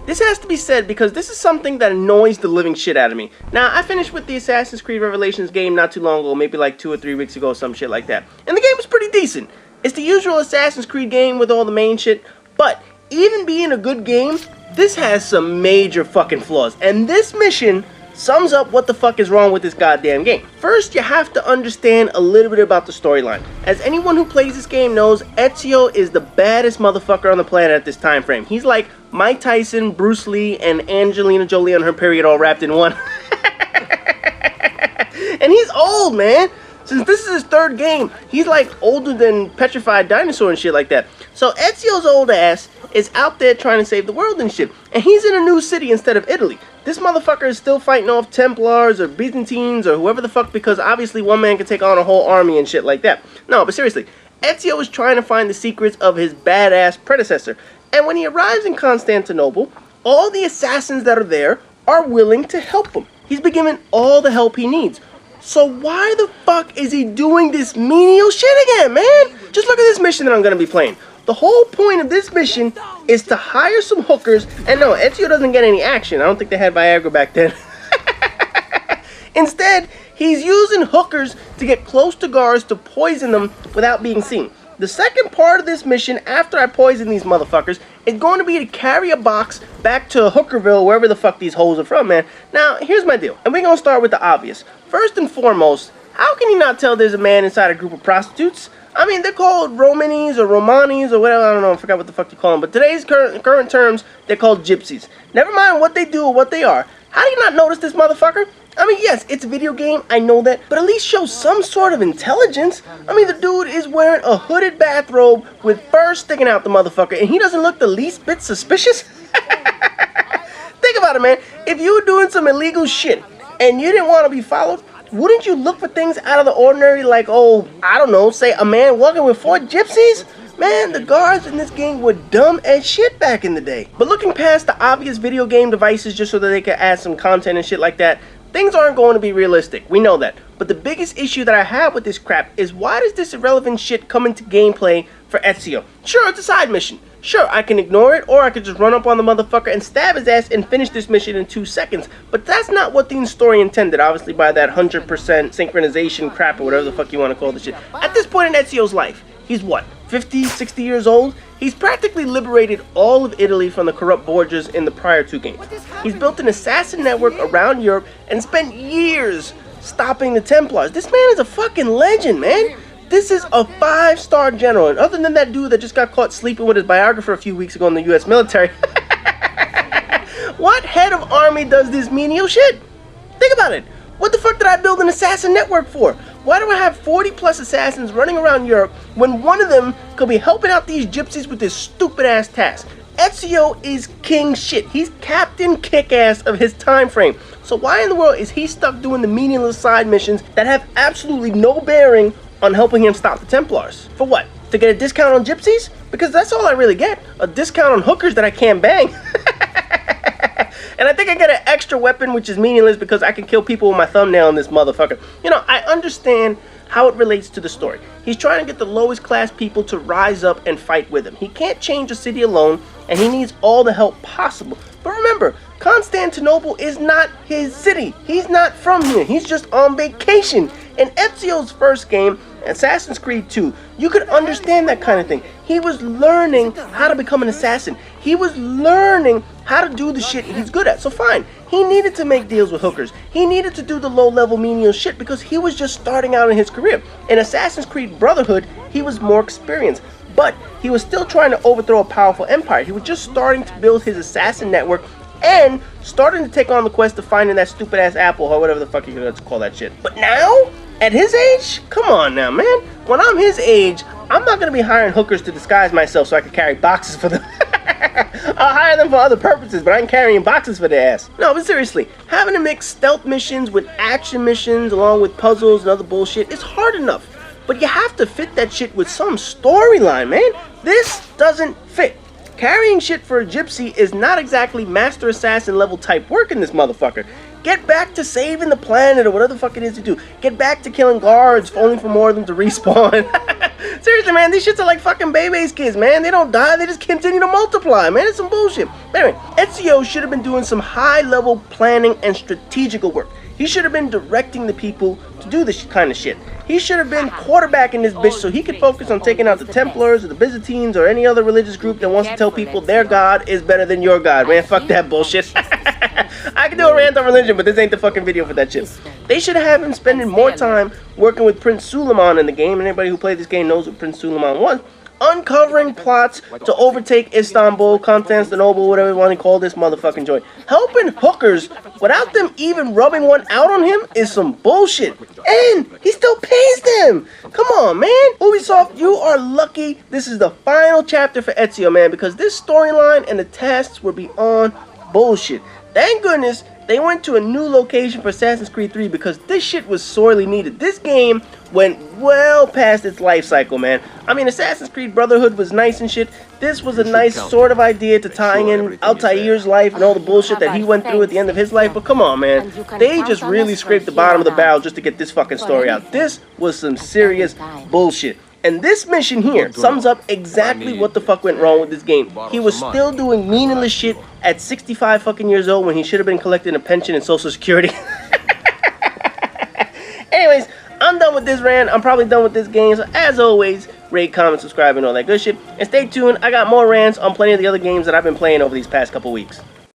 This has to be said because this is something that annoys the living shit out of me. Now, I finished with the Assassin's Creed Revelations game not too long ago, maybe like 2 or 3 weeks ago, some shit like that. And the game was pretty decent. It's the usual Assassin's Creed game with all the main shit, but even being a good game, this has some major fucking flaws. And this mission sums up what the fuck is wrong with this goddamn game. First, you have to understand a little bit about the storyline. As anyone who plays this game knows, Ezio is the baddest motherfucker on the planet at this time frame. He's like Mike Tyson, Bruce Lee, and Angelina Jolie on her period all wrapped in one. And he's old, man. Since this is his third game, he's like older than Petrified Dinosaur and shit like that. So Ezio's old ass is out there trying to save the world and shit. And he's in a new city instead of Italy. This motherfucker is still fighting off Templars or Byzantines or whoever the fuck, because obviously one man can take on a whole army and shit like that. No, but seriously, Ezio is trying to find the secrets of his badass predecessor. And when he arrives in Constantinople, all the assassins that are there are willing to help him. He's been given all the help he needs. So why the fuck is he doing this menial shit again, man? Just look at this mission that I'm going to be playing. The whole point of this mission is to hire some hookers. And no, Ezio doesn't get any action. I don't think they had Viagra back then. Instead, he's using hookers to get close to guards to poison them without being seen. The second part of this mission, after I poison these motherfuckers, is going to be to carry a box back to Hookerville, wherever the fuck these hoes are from, man. Now, here's my deal. And we're going to start with the obvious. First and foremost, how can you not tell there's a man inside a group of prostitutes? I mean, they're called Romanis or Romanis or whatever. I don't know. I forgot what the fuck you call them. But today's current terms, they're called gypsies. Never mind what they do or what they are. How do you not notice this motherfucker? I mean, yes, it's a video game, I know that, but at least show some sort of intelligence. I mean, the dude is wearing a hooded bathrobe with fur sticking out the motherfucker, and he doesn't look the least bit suspicious. Think about it, man. If you were doing some illegal shit and you didn't want to be followed, wouldn't you look for things out of the ordinary like, oh, I don't know, say a man walking with 4 gypsies? Man, the guards in this game were dumb as shit back in the day. But looking past the obvious video game devices just so that they could add some content and shit like that, things aren't going to be realistic. We know that. But the biggest issue that I have with this crap is, why does this irrelevant shit come into gameplay for Ezio? Sure, it's a side mission. Sure, I can ignore it, or I could just run up on the motherfucker and stab his ass and finish this mission in 2 seconds. But that's not what the story intended, obviously, by that 100% synchronization crap or whatever the fuck you want to call this shit. At this point in Ezio's life, he's what, 50, 60 years old? He's practically liberated all of Italy from the corrupt Borgias in the prior 2 games. He's built an assassin network around Europe and spent years stopping the Templars. This man is a fucking legend, man. This is a 5-star general. And other than that dude that just got caught sleeping with his biographer a few weeks ago in the US military, what head of army does this menial shit? Think about it. What the fuck did I build an assassin network for? Why do I have 40 plus assassins running around Europe when one of them could be helping out these gypsies with this stupid ass task? Ezio is king shit. He's Captain Kick-Ass of his time frame. So why in the world is he stuck doing the meaningless side missions that have absolutely no bearing on helping him stop the Templars? For what? To get a discount on gypsies? Because that's all I really get. A discount on hookers that I can't bang. And I think I get an extra weapon, which is meaningless because I can kill people with my thumbnail in this motherfucker. You know, I understand how it relates to the story. He's trying to get the lowest class people to rise up and fight with him. He can't change a city alone, and he needs all the help possible. But remember, Constantinople is not his city. He's not from here. He's just on vacation. In Ezio's first game, Assassin's Creed 2, you could understand that kind of thing. He was learning how to become an assassin. He was learning how to do the shit he's good at. So fine, he needed to make deals with hookers. He needed to do the low-level menial shit because he was just starting out in his career. In Assassin's Creed Brotherhood, he was more experienced. But he was still trying to overthrow a powerful empire. He was just starting to build his assassin network and starting to take on the quest of finding that stupid-ass apple or whatever the fuck you're gonna call that shit. But now, at his age, come on now, man. When I'm his age, I'm not gonna be hiring hookers to disguise myself so I can carry boxes for them. I'll hire them for other purposes, but I ain't carrying boxes for their ass. No, but seriously, having to mix stealth missions with action missions along with puzzles and other bullshit, it's hard enough. But you have to fit that shit with some storyline, man. This doesn't fit. Carrying shit for a gypsy is not exactly Master Assassin level type work in this motherfucker. Get back to saving the planet or whatever the fuck it is to do. Get back to killing guards only for more of them to respawn. Seriously, man, these shits are like fucking baby's kids, man. They don't die, they just continue to multiply, man. It's some bullshit. But anyway, Ezio should have been doing some high-level planning and strategical work. He should have been directing the people to do this kind of shit. He should have been quarterbacking this bitch so he could focus on taking out the Templars or the Byzantines or any other religious group that wants to tell people their God is better than your God. Man, fuck that bullshit. I can do a rant on religion, but this ain't the fucking video for that shit. They should have him spending more time working with Prince Suleiman in the game, and anybody who played this game knows what Prince Suleiman was. Uncovering plots to overtake Istanbul, Constantinople, whatever you want to call this motherfucking joint. Helping hookers without them even rubbing one out on him is some bullshit. And he still pays them. Come on, man. Ubisoft, you are lucky this is the final chapter for Ezio, man, because this storyline and the tasks were beyond bullshit. Thank goodness they went to a new location for Assassin's Creed 3 because this shit was sorely needed. This game went well past its life cycle, man. I mean, Assassin's Creed Brotherhood was nice and shit. This was a nice sort of idea to tying in Altair's life and all the bullshit that he went through at the end of his life. But come on, man. They just really scraped the bottom of the barrel just to get this fucking story out. This was some serious bullshit. And this mission here sums up exactly what the fuck went wrong with this game. He was still doing meaningless shit at 65 fucking years old when he should have been collecting a pension and Social Security. Anyways, I'm done with this rant. I'm probably done with this game. So as always, rate, comment, subscribe, and all that good shit. And stay tuned. I got more rants on plenty of the other games that I've been playing over these past couple weeks.